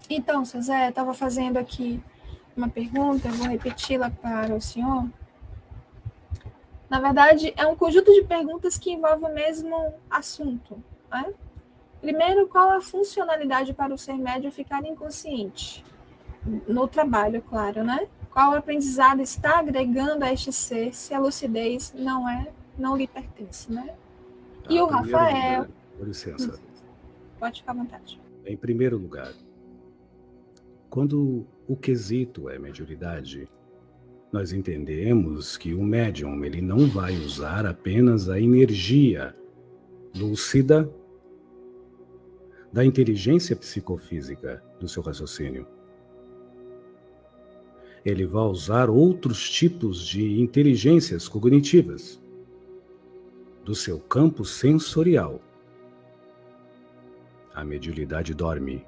Então, seu Zé, estava fazendo aqui uma pergunta, eu vou repeti-la para o senhor. Na verdade, é um conjunto de perguntas que envolve o mesmo assunto. Né? Primeiro, qual a funcionalidade para o ser médio ficar inconsciente? No trabalho, claro, né? Qual aprendizado está agregando a este ser se a lucidez não lhe pertence, né? E Tá? o Primeiro Rafael, lugar, com licença. pode ficar à vontade. Em primeiro lugar, quando o quesito é mediunidade, nós entendemos que o médium ele não vai usar apenas a energia lúcida da inteligência psicofísica do seu raciocínio. Ele vai usar outros tipos de inteligências cognitivas do seu campo sensorial. A mediunidade dorme,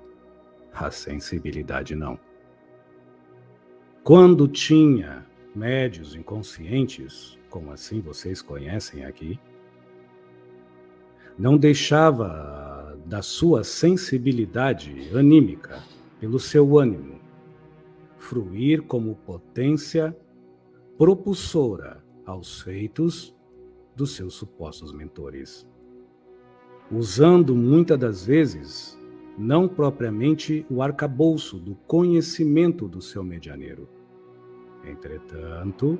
a sensibilidade não. Quando tinha médios inconscientes, como assim vocês conhecem aqui, não deixava da sua sensibilidade anímica, pelo seu ânimo, fruir como potência propulsora aos feitos dos seus supostos mentores, usando muitas das vezes não propriamente o arcabouço do conhecimento do seu medianeiro. Entretanto,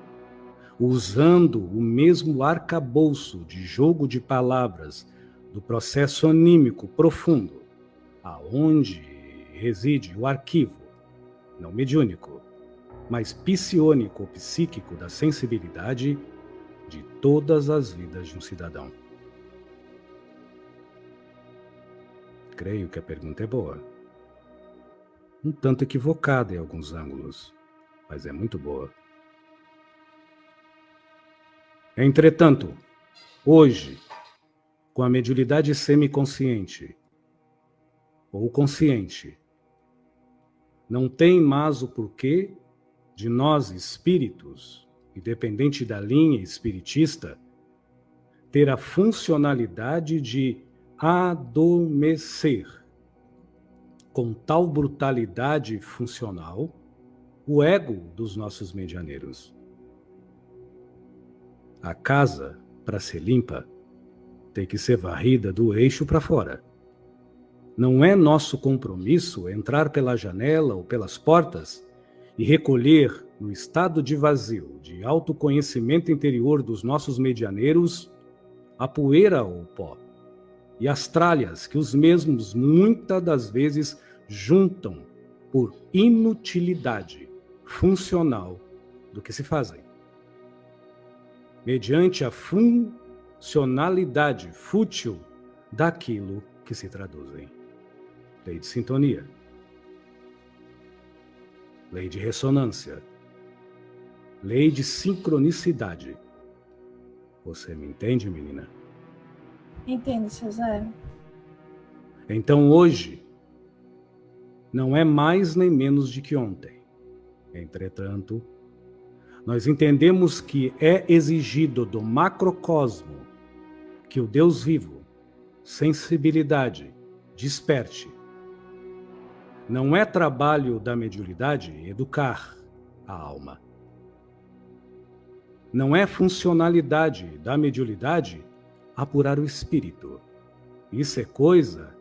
usando o mesmo arcabouço de jogo de palavras do processo anímico profundo, aonde reside o arquivo, não mediúnico, mas psiônico ou psíquico da sensibilidade de todas as vidas de um cidadão. Creio que a pergunta é boa. Um tanto equivocada em alguns ângulos, mas é muito boa. Entretanto, hoje, com a mediunidade semiconsciente ou consciente, não tem mais o porquê de nós espíritos, independente da linha espiritista, ter a funcionalidade de adormecer com tal brutalidade funcional o ego dos nossos medianeiros. A casa, para ser limpa, tem que ser varrida do eixo para fora. Não é nosso compromisso entrar pela janela ou pelas portas e recolher no estado de vazio, de autoconhecimento interior dos nossos medianeiros, a poeira ou o pó e as tralhas que os mesmos muitas das vezes juntam por inutilidade funcional do que se fazem. Mediante a funcionalidade fútil daquilo que se traduzem. Lei de sintonia. Lei de ressonância. Lei de sincronicidade. Você me entende, menina? Entendo, seu Zé. Então hoje não é mais nem menos de que ontem. Entretanto, nós entendemos que é exigido do macrocosmo que o Deus vivo, sensibilidade, desperte. Não é trabalho da mediunidade educar a alma. Não é funcionalidade da mediunidade apurar o espírito. Isso é coisa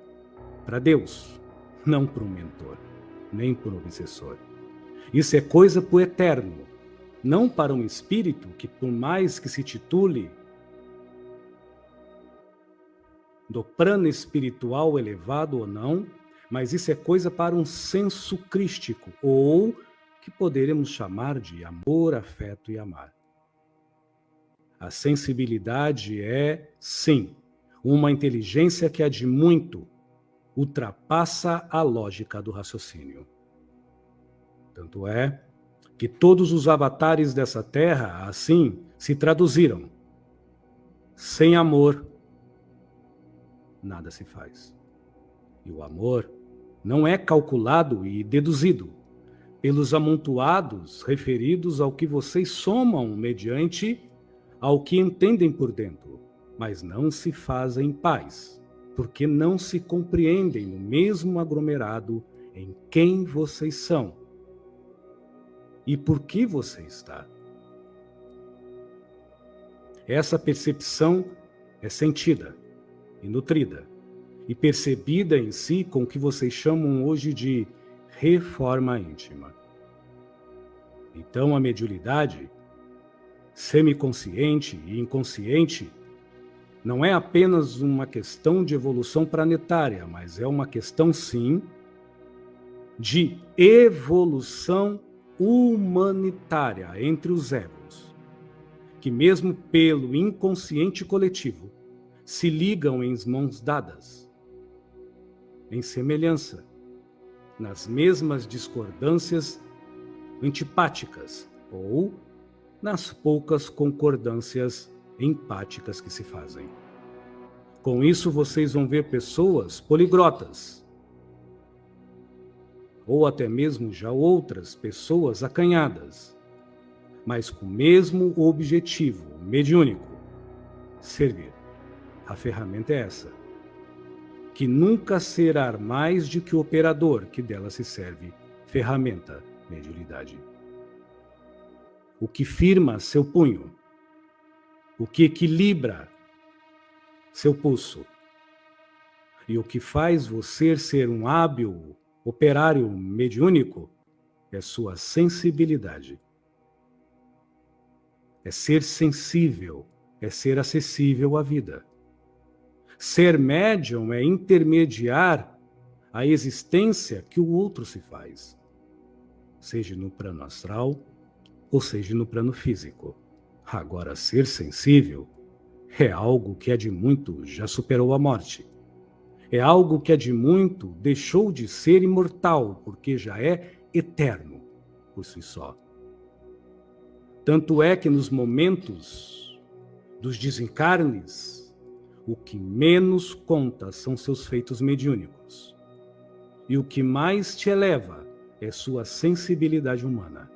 para Deus, não para um mentor, nem para um obsessor. Isso é coisa para o eterno, não para um espírito que, por mais que se titule do plano espiritual elevado ou não, mas isso é coisa para um senso crístico, ou que poderemos chamar de amor, afeto e amar. A sensibilidade é, sim, uma inteligência que, a de muito, ultrapassa a lógica do raciocínio. Tanto é que todos os avatares dessa terra, assim, se traduziram. Sem amor, nada se faz. E o amor não é calculado e deduzido pelos amontoados referidos ao que vocês somam mediante ao que entendem por dentro, mas não se fazem paz, porque não se compreendem no mesmo aglomerado em quem vocês são e por que você está. Essa percepção é sentida e nutrida e percebida em si com o que vocês chamam hoje de reforma íntima. Então a mediunidade, semiconsciente e inconsciente, não é apenas uma questão de evolução planetária, mas é uma questão, sim, de evolução humanitária entre os egos, que mesmo pelo inconsciente coletivo se ligam em mãos dadas, em semelhança, nas mesmas discordâncias antipáticas ou nas poucas concordâncias empáticas que se fazem. Com isso, vocês vão ver pessoas poliglotas, ou até mesmo já outras pessoas acanhadas, mas com o mesmo objetivo mediúnico: servir. A ferramenta é essa, que nunca será mais do que o operador que dela se serve, ferramenta, mediunidade. O que firma seu punho, o que equilibra seu pulso, e o que faz você ser um hábil operário mediúnico é sua sensibilidade. É ser sensível, é ser acessível à vida. Ser médium é intermediar a existência que o outro se faz, seja no plano astral ou seja no plano físico. Agora, ser sensível é algo que é de muito já superou a morte. É algo que é de muito deixou de ser imortal, porque já é eterno por si só. Tanto é que nos momentos dos desencarnes, o que menos conta são seus feitos mediúnicos. E o que mais te eleva é sua sensibilidade humana.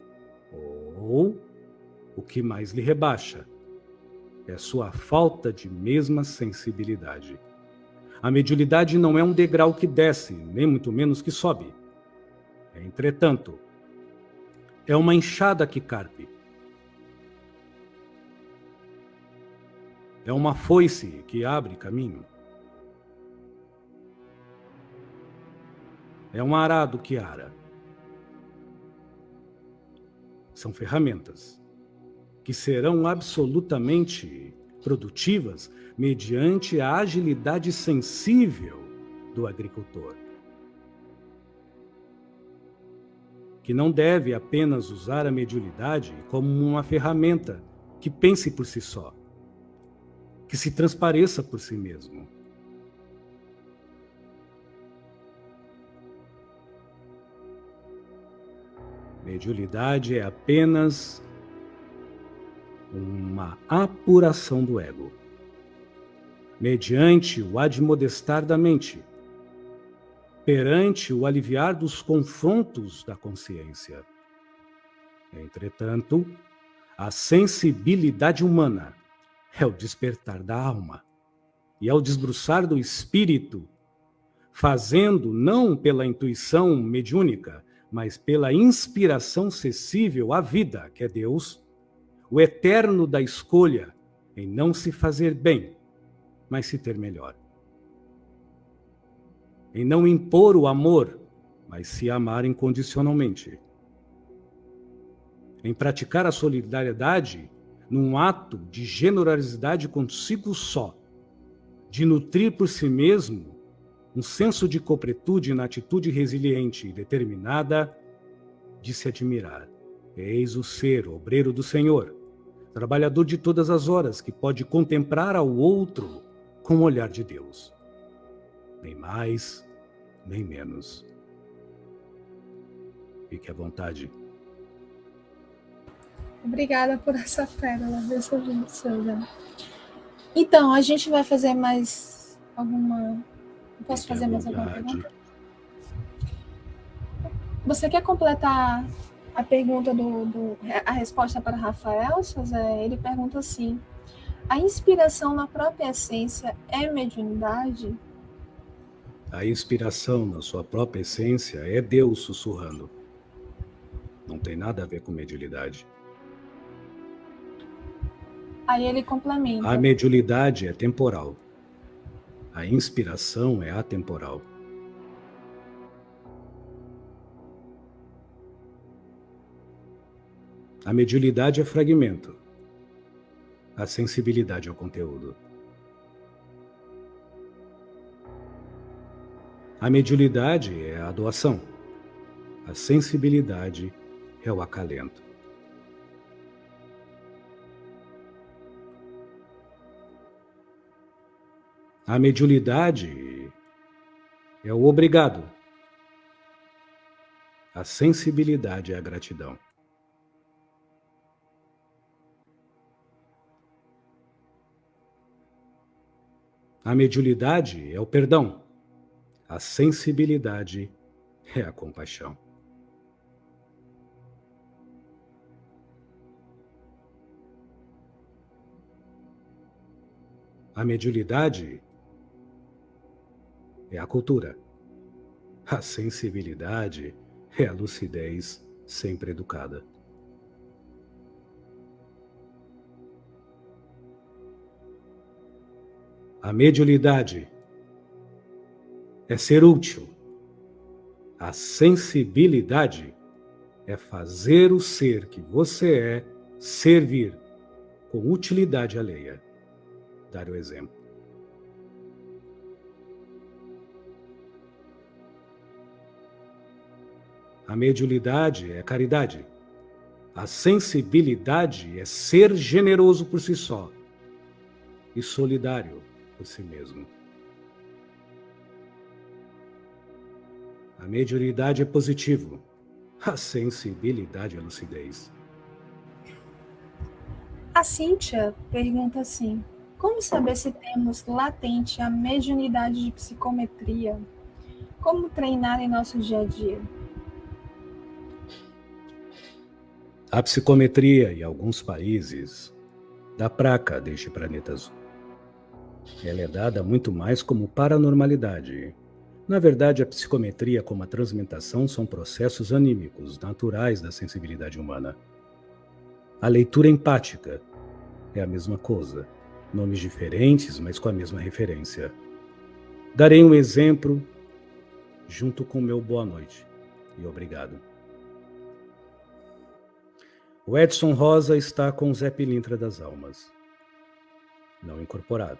Ou o que mais lhe rebaixa é sua falta de mesma sensibilidade. A mediunidade não é um degrau que desce, nem muito menos que sobe. Entretanto, é uma enxada que carpe. É uma foice que abre caminho. É um arado que ara. São ferramentas que serão absolutamente produtivas mediante a agilidade sensível do agricultor, que não deve apenas usar a mediunidade como uma ferramenta que pense por si só, que se transpareça por si mesmo. Mediunidade é apenas uma apuração do ego, mediante o admodestar da mente, perante o aliviar dos confrontos da consciência. Entretanto, a sensibilidade humana é o despertar da alma, e ao desbruçar do espírito, fazendo não pela intuição mediúnica, mas pela inspiração sensível à vida, que é Deus, o eterno da escolha em não se fazer bem, mas se ter melhor. Em não impor o amor, mas se amar incondicionalmente. Em praticar a solidariedade num ato de generosidade consigo só, de nutrir por si mesmo um senso de completude na atitude resiliente e determinada de se admirar. Eis o ser, obreiro do Senhor, trabalhador de todas as horas, que pode contemplar ao outro com o olhar de Deus. Nem mais, nem menos. Fique à vontade. Obrigada por essa pérola, Deus abençoe. Então, a gente vai fazer mais alguma... Posso fazer mais alguma pergunta? Você quer completar a pergunta a resposta para Rafael, José? Ele pergunta assim: a inspiração na própria essência é mediunidade? A inspiração, na sua própria essência, é Deus sussurrando. Não tem nada a ver com mediunidade. Aí ele complementa. A mediunidade é temporal. A inspiração é atemporal. A mediunidade é fragmento. A sensibilidade é o conteúdo. A mediunidade é a doação. A sensibilidade é o acalento. A mediunidade é o obrigado. A sensibilidade é a gratidão. A mediunidade é o perdão. A sensibilidade é a compaixão. A mediunidade é a cultura. A sensibilidade é a lucidez sempre educada. A mediunidade é ser útil. A sensibilidade é fazer o ser que você é servir com utilidade alheia. Dar o exemplo. A mediunidade é caridade. A sensibilidade é ser generoso por si só e solidário por si mesmo. A mediunidade é positivo. A sensibilidade é lucidez. A Cíntia pergunta assim: como saber se temos latente a mediunidade de psicometria? Como treinar em nosso dia a dia? A psicometria, em alguns países, dá praca deste planeta azul. Ela é dada muito mais como paranormalidade. Na verdade, a psicometria como a transmutação são processos anímicos, naturais da sensibilidade humana. A leitura empática é a mesma coisa. Nomes diferentes, mas com a mesma referência. Darei um exemplo junto com o meu boa noite e obrigado. O Edson Rosa está com o Zé Pilintra das Almas, não incorporado.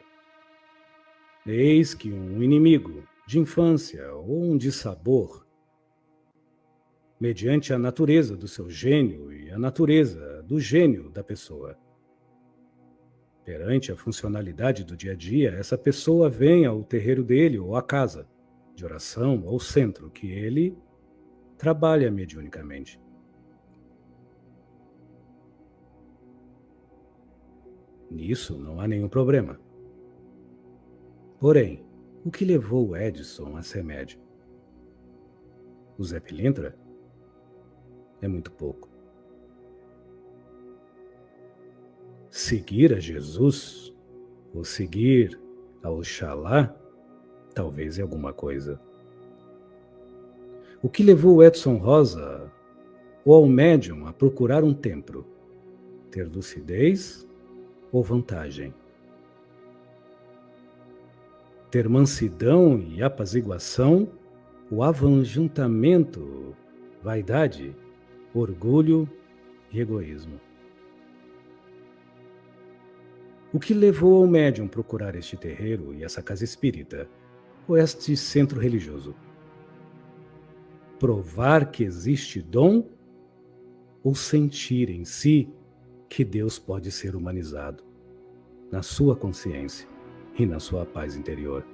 Eis que um inimigo de infância ou um dissabor, mediante a natureza do seu gênio e a natureza do gênio da pessoa, perante a funcionalidade do dia a dia, essa pessoa vem ao terreiro dele ou à casa de oração ou centro que ele trabalha mediunicamente. Nisso não há nenhum problema. Porém, o que levou o Edson a ser médium? O Zé Pilintra? É muito pouco. Seguir a Jesus, ou seguir a Oxalá, talvez é alguma coisa. O que levou o Edson Rosa, ou ao médium, a procurar um templo? Ter lucidez ou vantagem? Ter mansidão e apaziguação, o avanjuntamento, vaidade, orgulho e egoísmo. O que levou ao médium procurar este terreiro e essa casa espírita, ou este centro religioso? Provar que existe dom ou sentir em si que Deus pode ser humanizado, na sua consciência e na sua paz interior?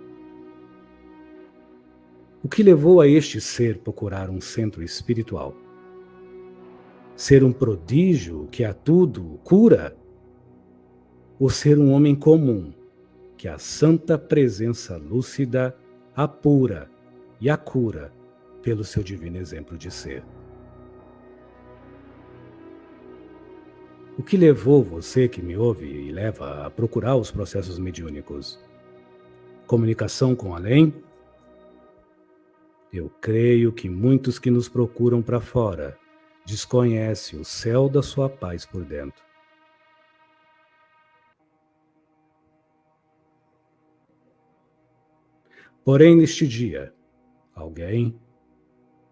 O que levou a este ser procurar um centro espiritual? Ser um prodígio que a tudo cura? Ou ser um homem comum que a santa presença lúcida apura e a cura pelo seu divino exemplo de ser? O que levou você que me ouve e leva a procurar os processos mediúnicos? Comunicação com além? Eu creio que muitos que nos procuram para fora desconhecem o céu da sua paz por dentro. Porém, neste dia, alguém,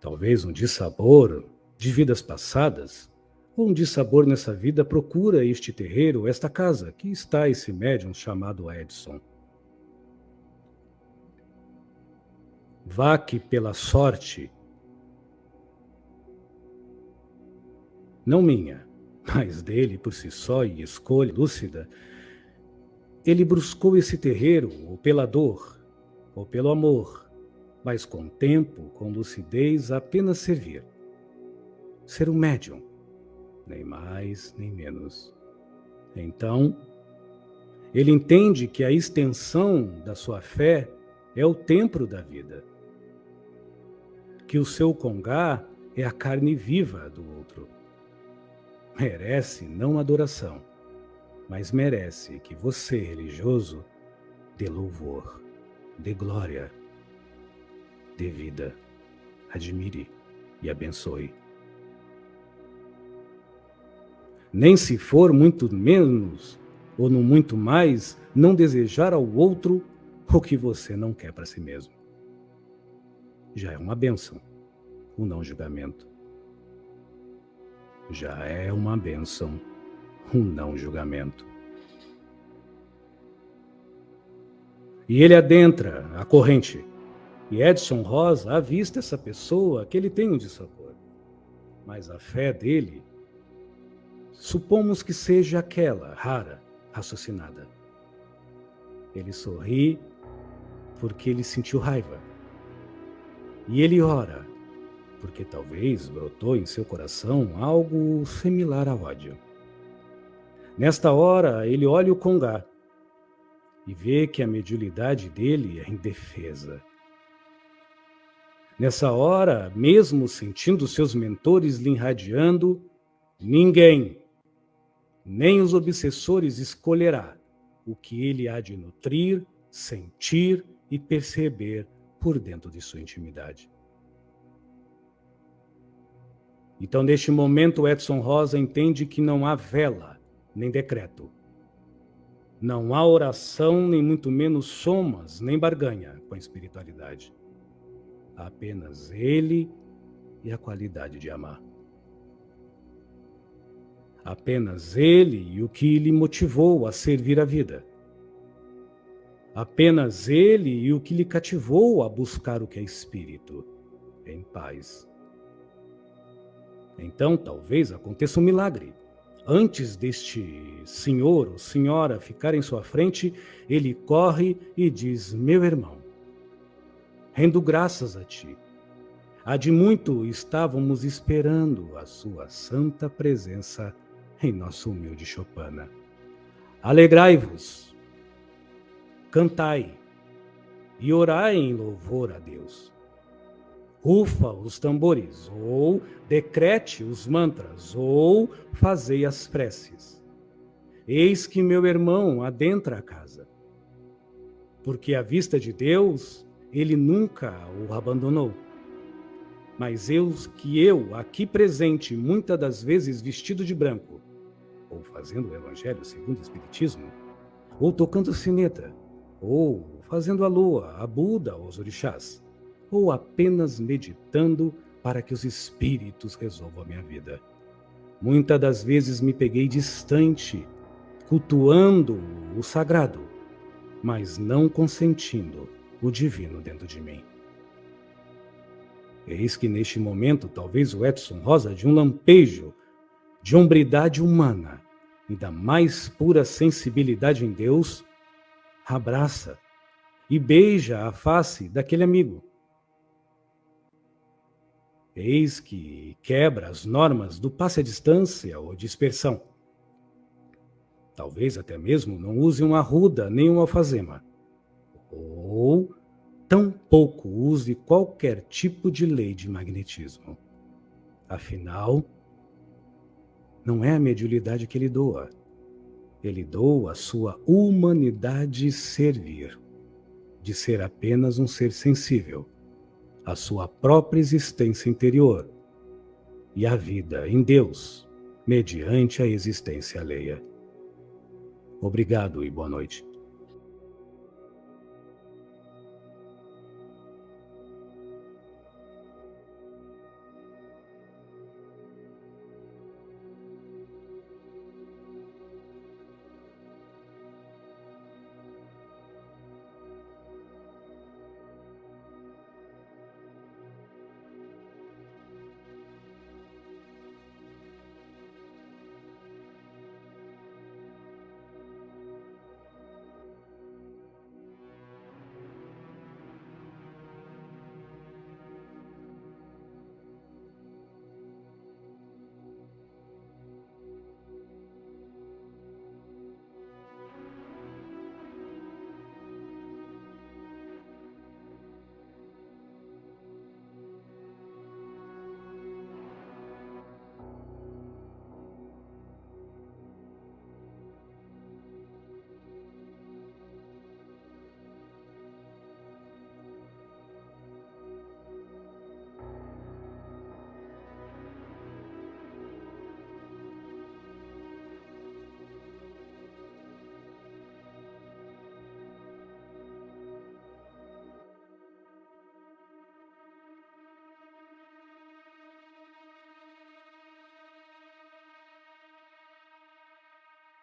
talvez um dissabor de vidas passadas, ou um dissabor nessa vida, procura este terreiro, esta casa, que está esse médium chamado Edson. Vá que pela sorte, não minha, mas dele por si só e escolha lúcida, ele buscou esse terreiro, ou pela dor, ou pelo amor, mas com tempo, com lucidez, apenas servir. Ser um médium, nem mais, nem menos. Então, ele entende que a extensão da sua fé é o templo da vida, que o seu congá é a carne viva do outro. Merece não adoração, mas merece que você, religioso, dê louvor, dê glória, dê vida, admire e abençoe. Nem se for muito menos ou no muito mais, não desejar ao outro o que você não quer para si mesmo. Já é uma bênção, o não julgamento. Já é uma bênção, o não julgamento. E ele adentra a corrente. E Edson Rosa avista essa pessoa que ele tem um dissabor. Mas a fé dele, supomos que seja aquela, rara, raciocinada. Ele sorri porque ele sentiu raiva. E ele ora, porque talvez brotou em seu coração algo similar a ódio. Nesta hora, ele olha o congá e vê que a mediunidade dele é indefesa. Nessa hora, mesmo sentindo seus mentores lhe irradiando, ninguém, nem os obsessores, escolherá o que ele há de nutrir, sentir e perceber por dentro de sua intimidade. Então, neste momento, Edson Rosa entende que não há vela, nem decreto. Não há oração, nem muito menos somas, nem barganha com a espiritualidade. Há apenas ele e a qualidade de amar. Apenas ele e o que lhe motivou a servir a vida. Apenas ele e o que lhe cativou a buscar o que é espírito, em paz. Então, talvez aconteça um milagre. Antes deste senhor ou senhora ficar em sua frente, ele corre e diz: meu irmão, rendo graças a ti. Há de muito estávamos esperando a sua santa presença em nossa humilde choupana. Alegrai-vos, cantai e orai em louvor a Deus. Rufa os tambores, ou decrete os mantras, ou fazei as preces. Eis que meu irmão adentra a casa, porque à vista de Deus, ele nunca o abandonou. Mas eu, aqui presente, muitas das vezes vestido de branco, ou fazendo o evangelho segundo o Espiritismo, ou tocando sineta, ou fazendo a lua, a Buda, os orixás, ou apenas meditando para que os espíritos resolvam a minha vida. Muitas das vezes me peguei distante, cultuando o sagrado, mas não consentindo o divino dentro de mim. Eis que neste momento, talvez o Edson Rosa, de um lampejo de hombridade humana e da mais pura sensibilidade em Deus, abraça e beija a face daquele amigo. Eis que quebra as normas do passe à distância ou dispersão. Talvez até mesmo não use uma arruda nem uma alfazema. Ou tampouco use qualquer tipo de lei de magnetismo. Afinal, não é a mediunidade que ele doa. Ele doa a sua humanidade servir, de ser apenas um ser sensível, a sua própria existência interior e a vida em Deus, mediante a existência alheia. Obrigado e boa noite.